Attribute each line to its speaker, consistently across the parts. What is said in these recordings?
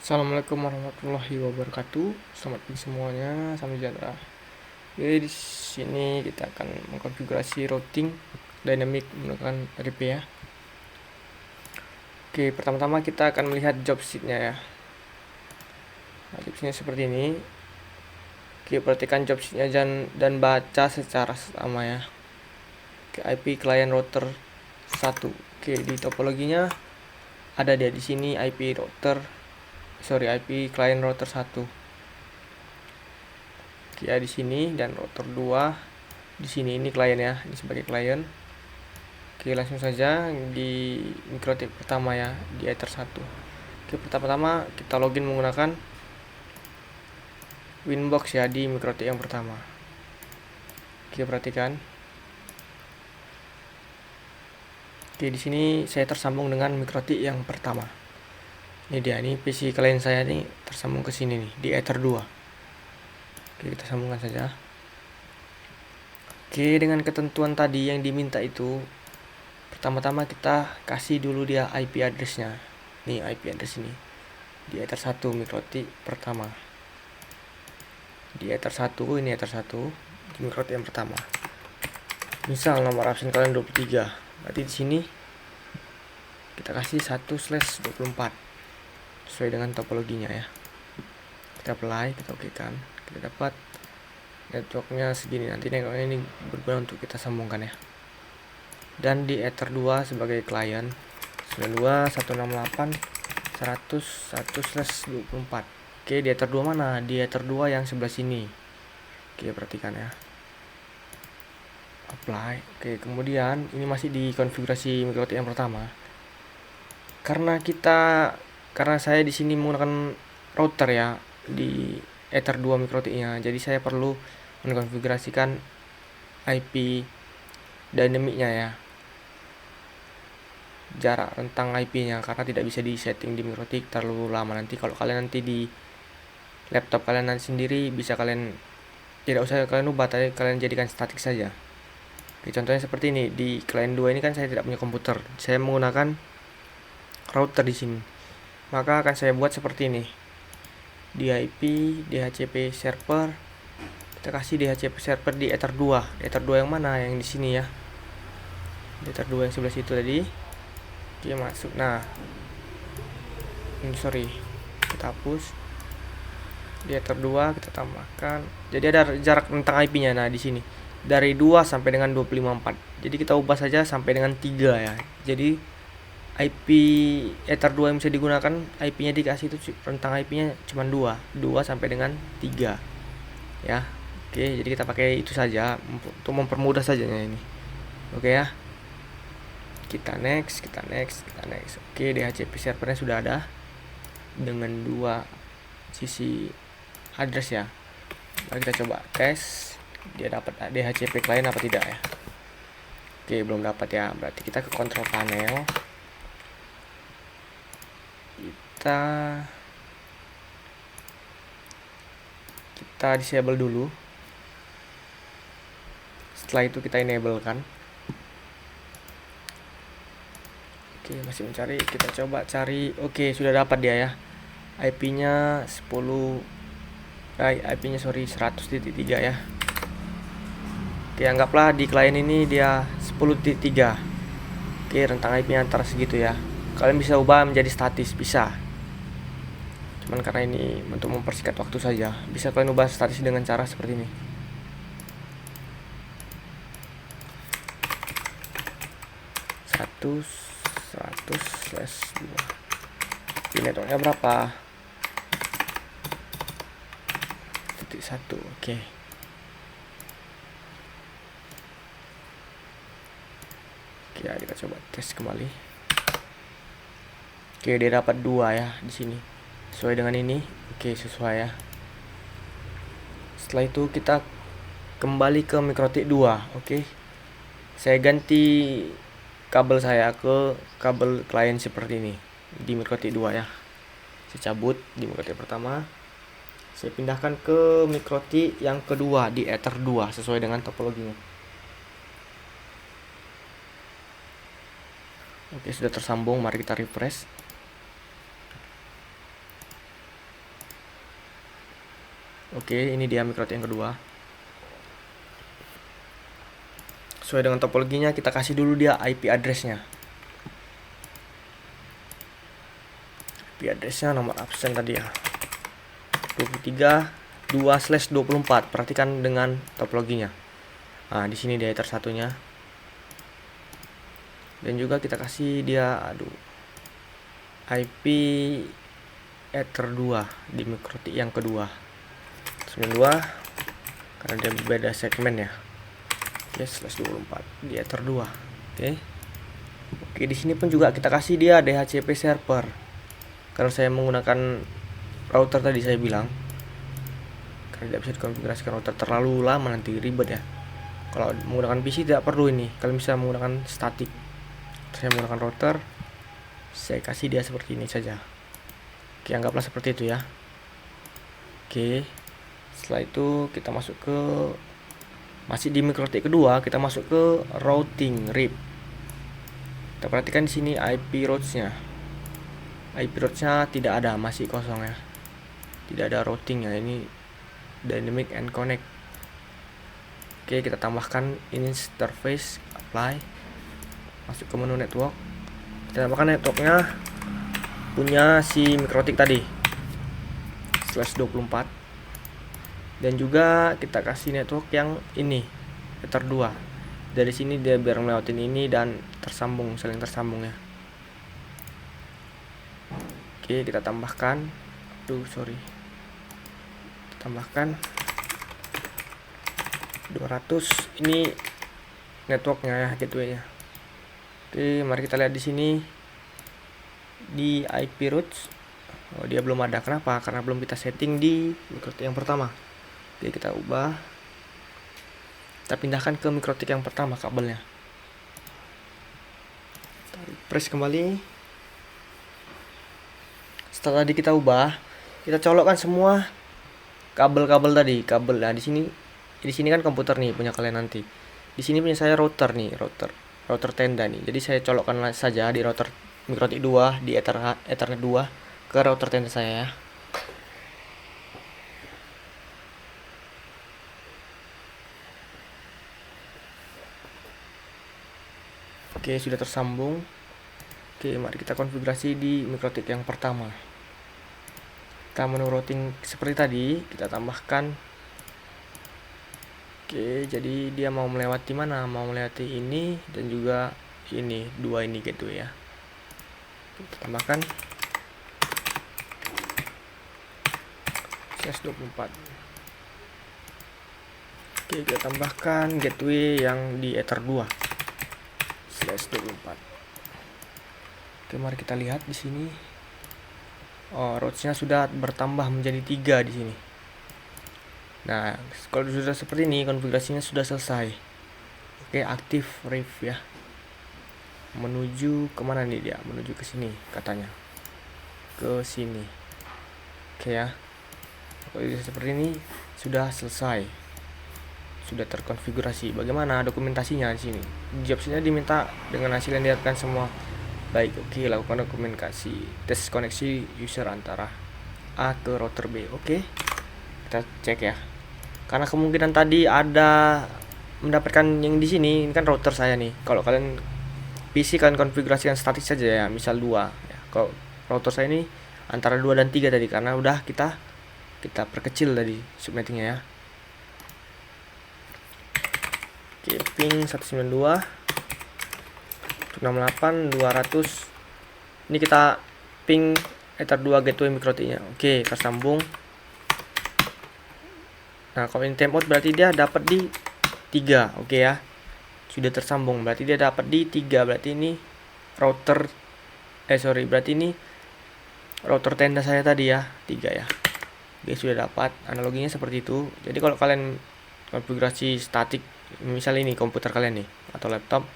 Speaker 1: Assalamualaikum warahmatullahi wabarakatuh. Selamat pagi semuanya, salam sejahtera. Jadi di sini kita akan mengkonfigurasi routing dynamic menggunakan RP ya. Oke, pertama-tama kita akan melihat job sheet-nya ya. Nah, job sheet-nya seperti ini. Oke, perhatikan job sheet-nya dan baca secara sama ya. Oke, IP client router 1. Oke, di topologinya ada dia di sini IP client router 1. Ya di sini, dan router 2 di sini. Ini klien ya, ini sebagai klien. Oke, langsung saja di mikrotik pertama ya, di Ether 1. Oke, pertama-tama kita login menggunakan Winbox ya di mikrotik yang pertama. Oke, perhatikan. Oke, di sini saya tersambung dengan mikrotik yang pertama. Ini dia, ini PC klien saya ini tersambung ke sini nih, di Ether 2. Oke, kita sambungkan saja. Oke, dengan ketentuan tadi yang diminta itu, pertama-tama kita kasih dulu dia IP address-nya. Nih IP address ini. Di Ether 1 mikrotik pertama. Di Ether 1, ini Ether 1, di mikrotik yang pertama. Misal nomor absen kalian 23. Berarti di sini kita kasih 1/24 sesuai dengan topologinya ya. Kita apply, kita oke kan. Kita dapat networknya segini. Nanti networknya ini berguna untuk kita sambungkan ya. Dan di Ether 2 sebagai klien 92.168.100/24. Oke, di Ether 2 mana? Di Ether 2 yang sebelah sini. Oke, perhatikan ya. Apply. Oke, kemudian ini masih di konfigurasi mikrotik yang pertama. Karena saya di sini menggunakan router ya di Ether 2 mikrotiknya. Jadi saya perlu mengkonfigurasikan IP dynamicnya ya. Jarak rentang IP-nya, karena tidak bisa di setting di mikrotik terlalu lama. Nanti kalau kalian nanti di laptop kalian nanti sendiri, bisa kalian tidak usah kalian ubah, tapi kalian jadikan statik saja. Oke, contohnya seperti ini. Di klien 2 ini kan saya tidak punya komputer, saya menggunakan router di sini, maka akan saya buat seperti ini. Di IP DHCP server, kita kasih DHCP server di Ether 2. Ether 2 yang mana? Yang di sini ya, di Ether 2 yang sebelah situ tadi. Oke, masuk. Nah, sorry, kita hapus. Di Ether 2 kita tambahkan. Jadi ada jarak rentang IP-nya. Nah, di sini dari 2 sampai dengan 254. Jadi kita ubah saja sampai dengan 3 ya. Jadi IP Ether 2 yang bisa digunakan, IP-nya dikasih itu rentang IP-nya cuma 2 sampai dengan 3 ya. Oke, jadi kita pakai itu saja untuk mempermudah saja ini. Oke ya. Kita next. Oke, DHCP servernya sudah ada dengan 2 sisi address ya. Mari kita coba tes dia dapat DHCP client apa tidak ya. Oke, belum dapat ya. Berarti kita ke control panel, kita disable dulu. Setelah itu kita enable kan. Oke, masih mencari. Kita coba cari. Oke, sudah dapat dia ya. IP-nya 100.3 ya. Oke, anggaplah di klien ini dia 10.3. Oke, rentang IP-nya antara segitu ya. Kalian bisa ubah menjadi statis, bisa. Cuman karena ini untuk mempersingkat waktu saja, bisa kalian ubah statis dengan cara seperti ini. /2. Di networknya berapa? 1. Oke. Oke, kita coba tes kembali. Oke, dia dapat 2 ya di sini. Sesuai dengan ini. Oke, sesuai ya. Setelah itu kita kembali ke mikrotik 2. Oke. Saya ganti kabel saya ke kabel klien seperti ini di mikrotik 2 ya. Saya cabut di mikrotik pertama, saya pindahkan ke mikrotik yang kedua di Ether 2 sesuai dengan topologinya. Oke, sudah tersambung. Mari kita refresh. Oke, ini dia MikroTik yang kedua. Sesuai dengan topologinya, kita kasih dulu dia IP address-nya. IP address-nya nomor absen tadi ya. 23.2/24. Perhatikan dengan topologinya. Nah, di sini dia ether satunya. Dan juga kita kasih dia IP ether 2 di MikroTik yang kedua. 92 karena dia berbeda segmen ya. /24 di ether 2. Oke, di sini pun juga kita kasih dia DHCP server. Karena saya menggunakan router tadi saya bilang. Karena tidak bisa dikonfigurasikan router terlalu lama nanti ribet ya. Kalau menggunakan PC tidak perlu ini. Kalian bisa menggunakan statik. Saya menggunakan router. Saya kasih dia seperti ini saja. Oke, anggaplah seperti itu ya. Oke. Setelah itu kita masuk ke masih di MikroTik kedua, kita masuk ke routing RIP. Kita perhatikan di sini IP routes-nya. IP routes-nya tidak ada, masih kosong ya. Tidak ada routing-nya. Ini dynamic and connect. Oke, kita tambahkan interface, apply. Masuk ke menu network. Kita tambahkan networknya punya si MikroTik tadi. /24. Dan juga kita kasih network yang ini, ether 2. Dari sini dia biar melewatin ini dan tersambung, saling tersambung ya. Oke, kita tambahkan. Kita tambahkan 200. Ini networknya ya, gateway-nya. Oke, mari kita lihat di sini di IP routes. Oh, dia belum ada. Kenapa? Karena belum kita setting di MikroTik yang pertama. Oke, kita ubah. Kita pindahkan ke MikroTik yang pertama kabelnya. Kita press kembali. Setelah tadi kita ubah, kita colokkan semua kabel-kabel tadi. Kabel. Nah, di sini kan komputer nih punya kalian nanti. Di sini punya saya router nih, router tenda nih. Jadi saya colokkan saja di router MikroTik 2 di Ethernet 2 ke router tenda saya ya. Oke, sudah tersambung. Oke, mari kita konfigurasi di MikroTik yang pertama. Kita menu routing seperti tadi, kita tambahkan. Oke, jadi dia mau melewati mana? Mau melewati ini dan juga ini, dua ini gitu ya. Kita tambahkan /24. Oke, kita tambahkan gateway yang di ether 2 /24. Oke, mari kita lihat di sini. Oh, routes-nya sudah bertambah menjadi 3 di sini. Nah, kalau sudah seperti ini, konfigurasinya sudah selesai. Oke, aktif RIP ya. Menuju kemana nih dia? Menuju ke sini katanya. Ke sini. Oke ya. Kalau seperti ini sudah selesai. Sudah terkonfigurasi. Bagaimana dokumentasinya di sini? Jobsnya diminta dengan hasil yang didapatkan semua. Baik, oke, lakukan dokumentasi tes koneksi user antara A ke router B. Oke. Kita cek ya. Karena kemungkinan tadi ada mendapatkan yang di sini, ini kan router saya nih. Kalau kalian PC kan konfigurasikan statik saja ya, misal 2 ya. Kalau router saya ini antara 2 dan 3 tadi karena udah kita perkecil tadi subnettingnya ya. Oke, ping 192 168 200. Ini kita ping ether 2 gateway MikroTik-nya. Oke, tersambung. Nah, kalau ini timeout berarti dia dapat di 3. Oke ya. Sudah tersambung. Berarti dia dapat di 3. Berarti ini berarti ini router tenda saya tadi ya, 3 ya. Oke, sudah dapat. Analoginya seperti itu. Jadi kalau kalian konfigurasi statik, misal ini komputer kalian nih atau laptop,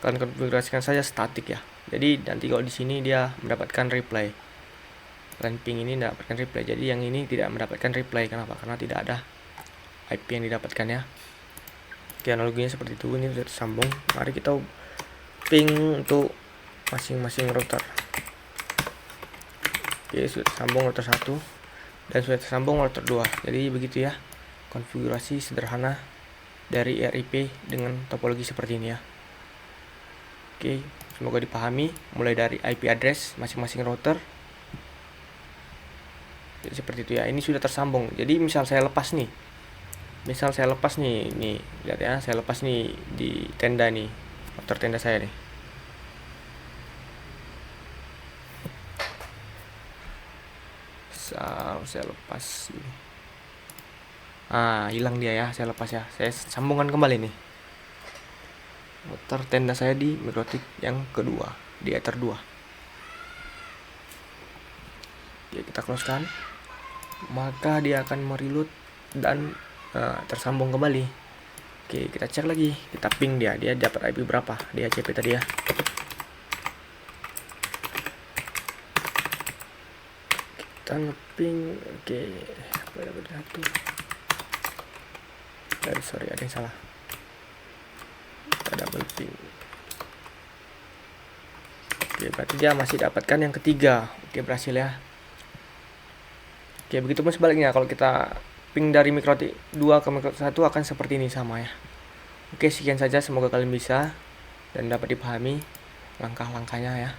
Speaker 1: kalian konfigurasikan saja statik ya. Jadi nanti kalau di sini dia mendapatkan reply. Kalian ping ini mendapatkan reply. Jadi yang ini tidak mendapatkan reply. Kenapa? Karena tidak ada IP yang didapatkan ya. Oke, analoginya seperti itu. Ini sudah tersambung. Mari kita ping untuk masing-masing router. Oke, sudah tersambung router 1. dan sudah tersambung router 2. Jadi begitu ya konfigurasi sederhana dari RIP dengan topologi seperti ini ya. Oke, semoga dipahami mulai dari IP address masing-masing router. Jadi seperti itu ya. Ini sudah tersambung. Jadi misal saya lepas nih. Nih, lihat ya, saya lepas nih di tenda nih, router tenda saya nih. Saya lepas ini. Hilang dia ya, saya lepas ya. Saya sambungkan kembali nih. Router tenda saya di mikrotik yang kedua, di Ether 2. Oke, kita close kan. Maka dia akan mereload dan tersambung kembali. Oke, kita cek lagi, kita ping dia dapat IP berapa di HCP tadi ya. Kita ngeping, oke, dapat satu. Sorry, ada yang salah. Kita double ping. Oke, berarti dia masih dapatkan yang ketiga. Oke, berhasil ya. Oke, begitu pun sebaliknya, kalau kita ping dari mikrotik 2 ke mikrotik 1 akan seperti ini sama ya. Oke, sekian saja, semoga kalian bisa dan dapat dipahami langkah-langkahnya ya.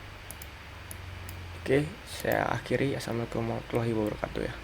Speaker 1: Oke, saya akhiri. Assalamualaikum warahmatullahi wabarakatuh ya.